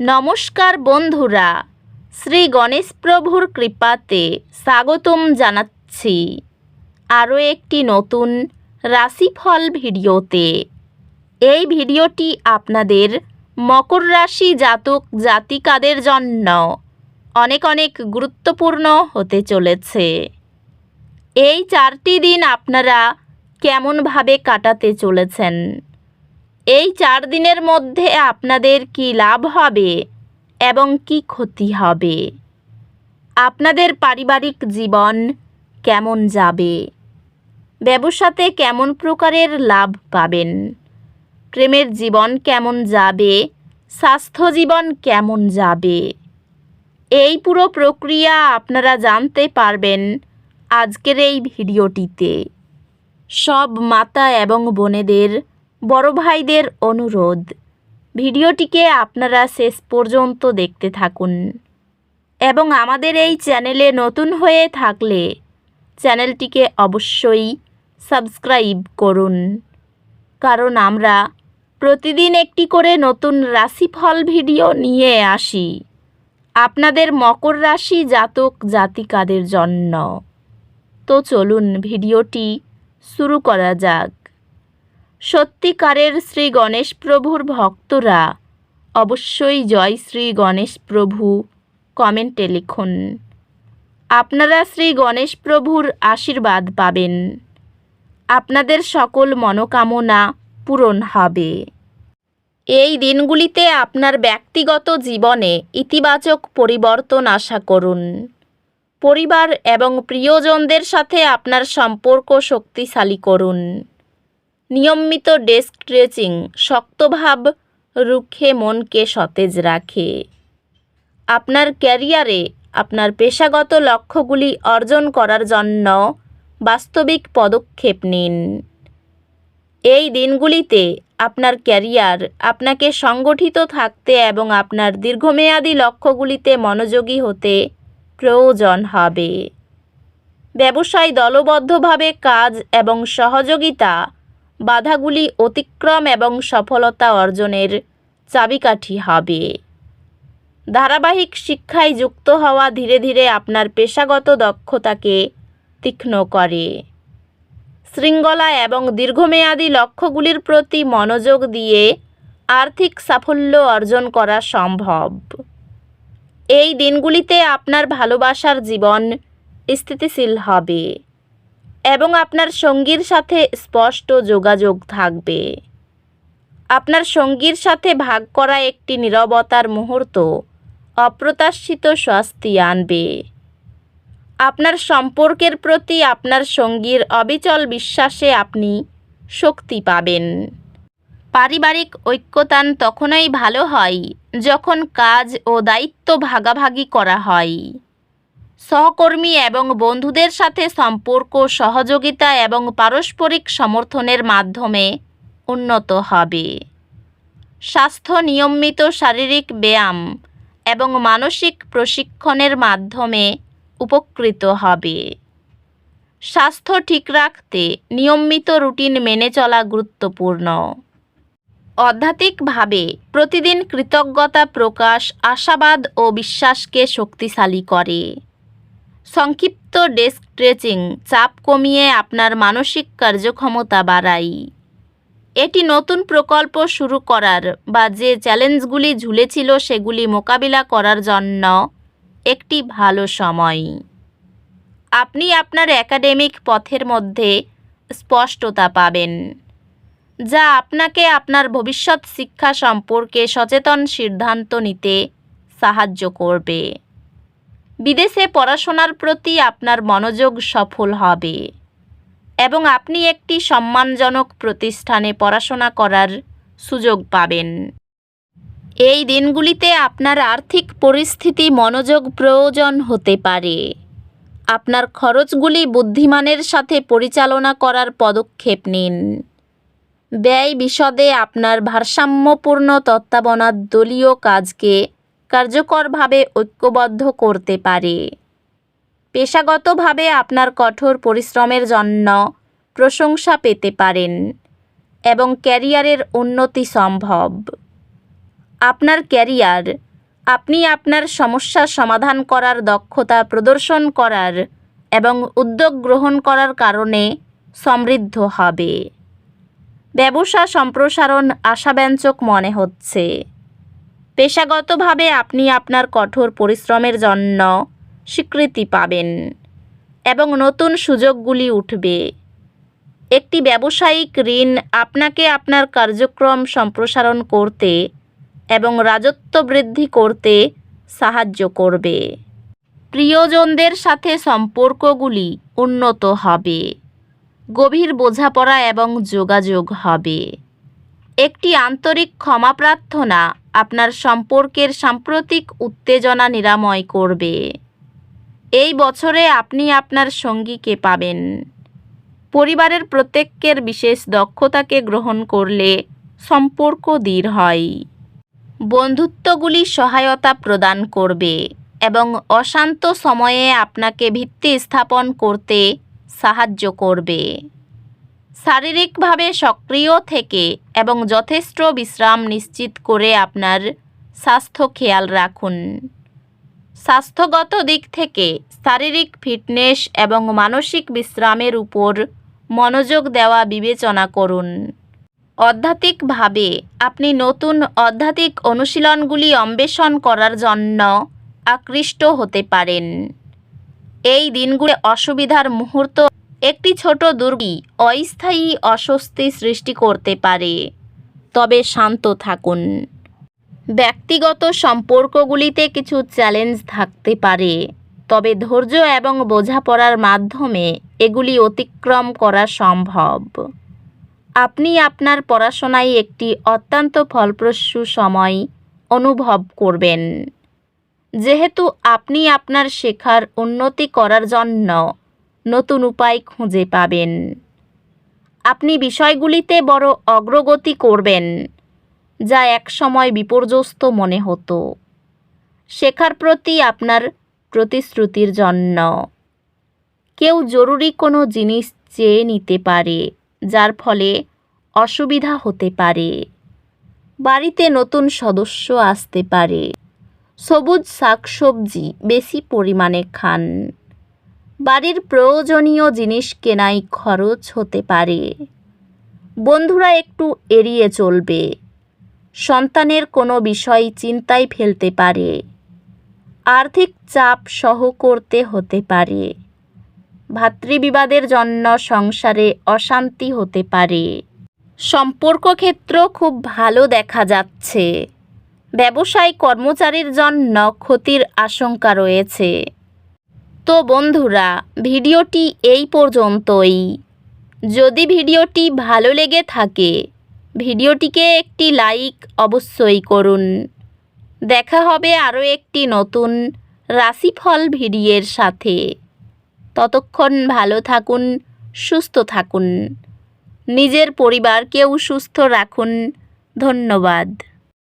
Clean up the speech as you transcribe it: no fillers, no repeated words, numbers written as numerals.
নমস্কার বন্ধুরা, শ্রী গণেশ প্রভুর কৃপাতে স্বাগতম জানাচ্ছি আরও একটি নতুন রাশিফল ভিডিওতে। এই ভিডিওটি আপনাদের মকর রাশি জাতক জাতিকাদের জন্য অনেক অনেক গুরুত্বপূর্ণ হতে চলেছে। এই 4টি দিন আপনারা কেমনভাবে কাটাতে চলেছেন, এই 4 দিনের মধ্যে আপনাদের কি লাভ হবে এবং কি ক্ষতি হবে, আপনাদের পারিবারিক জীবন কেমন যাবে, ব্যবসাতে কেমন প্রকারের লাভ পাবেন, প্রেমের জীবন কেমন যাবে, স্বাস্থ্য জীবন কেমন যাবে, এই পুরো প্রক্রিয়া আপনারা জানতে পারবেন আজকের এই ভিডিওটিতে। সব মাতা এবং বোনেদের, বড় ভাইদের অনুরোধ, ভিডিওটিকে আপনারা শেষ পর্যন্ত দেখতে থাকুন এবং আমাদের এই চ্যানেলে নতুন হয়ে থাকলে চ্যানেলটিকে অবশ্যই সাবস্ক্রাইব করুন, কারণ আমরা প্রতিদিন একটি করে নতুন রাশিফল ভিডিও নিয়ে আসি আপনাদের মকর রাশি জাতক জাতিকাদের জন্য। তো চলুন ভিডিওটি শুরু করা যাক। সত্যিকারের শ্রী গণেশ প্রভুর ভক্তরা অবশ্যই জয় শ্রী গণেশ প্রভু কমেন্টে লিখুন। আপনারা শ্রী গণেশ প্রভুর আশীর্বাদ পাবেন, আপনাদের সকল মনোকামনা পূরণ হবে। এই দিনগুলিতে আপনার ব্যক্তিগত জীবনে ইতিবাচক পরিবর্তন আশা করুন। পরিবার এবং প্রিয়জনদের সাথে আপনার সম্পর্ক শক্তিশালী করুন। নিয়মিত ডেস্ক স্ট্রেচিং শক্তভাব রুখে মনকে সতেজ রাখে। আপনার ক্যারিয়ারে আপনার পেশাগত লক্ষ্যগুলি অর্জন করার জন্য বাস্তবিক পদক্ষেপ নিন। এই দিনগুলিতে আপনার ক্যারিয়ার আপনাকে সংগঠিত থাকতে এবং আপনার দীর্ঘমেয়াদী লক্ষ্যগুলিতে মনোযোগী হতে প্রয়োজন হবে। ব্যবসায় দলবদ্ধভাবে কাজ এবং সহযোগিতা বাধাগুলি অতিক্রম এবং সফলতা অর্জনের চাবিকাঠি হবে। ধারাবাহিক শিক্ষায় যুক্ত হওয়া ধীরে ধীরে আপনার পেশাগত দক্ষতাকে তীক্ষ্ণ করে। শৃঙ্খলা এবং দীর্ঘমেয়াদী লক্ষ্যগুলির প্রতি মনোযোগ দিয়ে আর্থিক সাফল্য অর্জন করা সম্ভব। এই দিনগুলিতে আপনার ভালোবাসার জীবন স্থিতিশীল হবে এবং আপনার সঙ্গীর সাথে স্পষ্ট যোগাযোগ থাকবে। আপনার সঙ্গীর সাথে ভাগ করা একটি নীরবতার মুহূর্ত অপ্রত্যাশিত স্বস্তি আনবে। আপনার সম্পর্কের প্রতি আপনার সঙ্গীর অবিচল বিশ্বাসে আপনি শক্তি পাবেন। পারিবারিক ঐক্যতান তখনই ভালো হয় যখন কাজ ও দায়িত্ব ভাগাভাগি করা হয়। সহকর্মী এবং বন্ধুদের সাথে সম্পর্ক সহযোগিতা এবং পারস্পরিক সমর্থনের মাধ্যমে উন্নত হবে। স্বাস্থ্য নিয়মিত শারীরিক ব্যায়াম এবং মানসিক প্রশিক্ষণের মাধ্যমে উপকৃত হবে। স্বাস্থ্য ঠিক রাখতে নিয়মিত রুটিন মেনে চলা গুরুত্বপূর্ণ। আধ্যাত্মিকভাবে প্রতিদিন কৃতজ্ঞতা প্রকাশ আশাবাদ ও বিশ্বাসকে শক্তিশালী করে। সংক্ষিপ্ত ডেস্ক স্ট্রেচিং চাপ কমিয়ে আপনার মানসিক কার্যক্ষমতা বাড়ায়। এটি নতুন প্রকল্প শুরু করার বা যে চ্যালেঞ্জগুলি ঝুলেছিল সেগুলি মোকাবিলা করার জন্য একটি ভালো সময়। আপনি আপনার একাডেমিক পথের মধ্যে স্পষ্টতা পাবেন, যা আপনাকে আপনার ভবিষ্যৎ শিক্ষা সম্পর্কে সচেতন সিদ্ধান্ত নিতে সাহায্য করবে। বিদেশে পড়াশোনার প্রতি আপনার মনোযোগ সফল হবে এবং আপনি একটি সম্মানজনক প্রতিষ্ঠানে পড়াশোনা করার সুযোগ পাবেন। এই দিনগুলিতে আপনার আর্থিক পরিস্থিতি মনোযোগ প্রয়োজন হতে পারে। আপনার খরচগুলি বুদ্ধিমানের সাথে পরিচালনা করার পদক্ষেপ নিন। ব্যয় বিশদে আপনার ভারসাম্যপূর্ণ তত্ত্বাবধান দলীয় কাজকে কার্যকরভাবে ঐক্যবদ্ধ করতে পারে। পেশাগতভাবে আপনার কঠোর পরিশ্রমের জন্য প্রশংসা পেতে পারেন এবং ক্যারিয়ারের উন্নতি সম্ভব। আপনার ক্যারিয়ার আপনি আপনার সমস্যার সমাধান করার দক্ষতা প্রদর্শন করার এবং উদ্যোগ গ্রহণ করার কারণে সমৃদ্ধ হবে। ব্যবসা সম্প্রসারণ আশাব্যঞ্জক মনে হচ্ছে। পেশাগতভাবে আপনি আপনার কঠোর পরিশ্রমের জন্য স্বীকৃতি পাবেন এবং নতুন সুযোগগুলি উঠবে। একটি ব্যবসায়িক ঋণ আপনাকে আপনার কার্যক্রম সম্প্রসারণ করতে এবং রাজত্ব বৃদ্ধি করতে সাহায্য করবে। প্রিয়জনদের সাথে সম্পর্কগুলি উন্নত হবে। গভীর বোঝাপড়া এবং যোগাযোগ হবে। একটি আন্তরিক ক্ষমা প্রার্থনা আপনার সম্পর্কের সাম্প্রতিক উত্তেজনা নিরাময় করবে। এই বছরে আপনি আপনার সঙ্গীকে পাবেন। পরিবারের প্রত্যেকের বিশেষ দক্ষতাকে গ্রহণ করলে সম্পর্ক দৃঢ় হয়। বন্ধুত্বগুলি সহায়তা প্রদান করবে এবং অশান্ত সময়ে আপনাকে ভিত্তি স্থাপন করতে সাহায্য করবে। শারীরিকভাবে সক্রিয় থেকে এবং যথেষ্ট বিশ্রাম নিশ্চিত করে আপনার স্বাস্থ্য খেয়াল রাখুন। স্বাস্থ্যগত দিক থেকে শারীরিক ফিটনেস এবং মানসিক বিশ্রামের উপর মনোযোগ দেওয়া বিবেচনা করুন। আধ্যাত্মিকভাবে আপনি নতুন আধ্যাত্মিক অনুশীলনগুলি অন্বেষণ করার জন্য আকৃষ্ট হতে পারেন। এই দিনগুলি অসুবিধার মুহূর্ত একটি ছোট দুর্গি অস্থায়ী অস্বস্তি সৃষ্টি করতে পারে, তবে শান্ত থাকুন। ব্যক্তিগত সম্পর্কগুলিতে কিছু চ্যালেঞ্জ থাকতে পারে, তবে ধৈর্য এবং বোঝাপড়ার মাধ্যমে এগুলি অতিক্রম করা সম্ভব। আপনি আপনার পড়াশোনায় একটি অত্যন্ত ফলপ্রসূ সময় অনুভব করবেন, যেহেতু আপনি আপনার শেখার উন্নতি করার জন্য নতুন উপায় খুঁজে পাবেন। আপনি বিষয়গুলিতে বড় অগ্রগতি করবেন, যা একসময় বিপর্যস্ত মনে হতো। শেখার প্রতি আপনার প্রতিশ্রুতির জন্য কেউ জরুরি কোনো জিনিস চেয়ে নিতে পারে, যার ফলে অসুবিধা হতে পারে। বাড়িতে নতুন সদস্য আসতে পারে। সবুজ শাকসবজি বেশি পরিমাণে খান। বাড়ির প্রয়োজনীয় জিনিস কেনায় খরচ হতে পারে। বন্ধুরা একটু এড়িয়ে চলবে। সন্তানের কোনো বিষয় চিন্তায় ফেলতে পারে। আর্থিক চাপ সহ করতে হতে পারে। ভাতৃবিবাদের জন্য সংসারে অশান্তি হতে পারে। সম্পর্ক ক্ষেত্র খুব ভালো দেখা যাচ্ছে। ব্যবসায় কর্মচারীর জন্য ক্ষতির আশঙ্কা রয়েছে। তো বন্ধুরা, ভিডিওটি এই পর্যন্তই। যদি ভিডিওটি ভালো লেগে থাকে, ভিডিওটিকে একটি লাইক অবশ্যই করুন। দেখা হবে আরও একটি নতুন রাশিফল ভিডিওর সাথে। ততক্ষণ ভালো থাকুন, সুস্থ থাকুন। নিজের পরিবারকেও সুস্থ রাখুন। ধন্যবাদ।